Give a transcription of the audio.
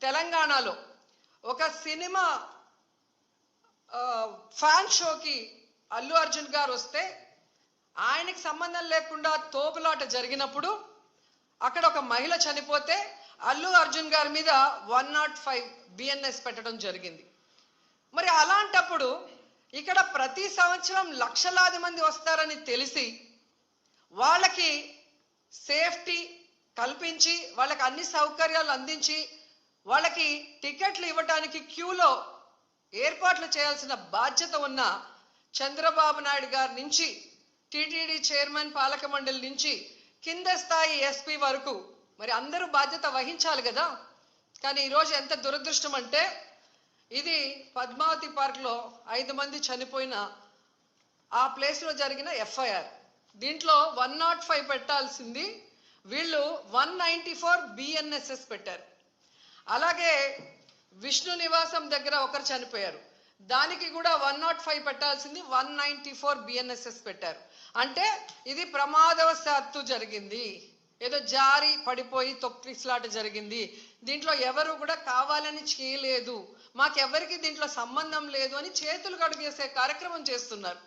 తెలంగాణలో ఒక cinema fan షోకి అల్లు అర్జున్ గారు వస్తే ఆయనకి సంబంధం లేకుండా తోపులాట జరిగినప్పుడు అక్కడ ఒక మహిళ చనిపోతే అల్లు అర్జున్ గారి మీద 105 బిఎన్ఎస్ పెట్టడం జరిగింది. మరి అలాంటప్పుడు ఇక్కడ ప్రతి సంవత్సరం లక్షలాది మంది వస్తారని తెలిసి వాళ్ళకి సేఫ్టీ కల్పించి వాళ్ళకి అన్ని సౌకర్యాలు అందించి వాళ్ళకి టికెట్లు ఇవ్వడానికి క్యూలో ఏర్పాట్లు చేయాల్సిన బాధ్యత ఉన్న చంద్రబాబు నాయుడు గారి నుంచి టీటీడీ చైర్మన్ పాలక మండలి నుంచి కింద స్థాయి ఎస్పీ వరకు మరి అందరూ బాధ్యత వహించాలి కదా. కానీ ఈరోజు ఎంత దురదృష్టం అంటే ఇది పద్మావతి పార్క్లో 5 మంది చనిపోయిన ఆ ప్లేస్లో జరిగిన ఎఫ్ఐఆర్. దీంట్లో 105 పెట్టాల్సింది వీళ్ళు 194 బిఎన్ఎస్ఎస్ పెట్టారు. అలాగే విష్ణు నివాసం దగ్గర ఒకరు చనిపోయారు, దానికి కూడా 105 పెట్టాల్సింది 194 బిఎన్ఎస్ఎస్ పెట్టారు. అంటే ఇది ప్రమాదవశాత్తు జరిగింది, ఏదో జారి పడిపోయి తొక్కిసలాట జరిగింది, దీంట్లో ఎవరు కూడా కావాలని చేయలేదు, మాకెవరికి దీంట్లో సంబంధం లేదు అని చేతులు కడుగేసే కార్యక్రమం చేస్తున్నారు.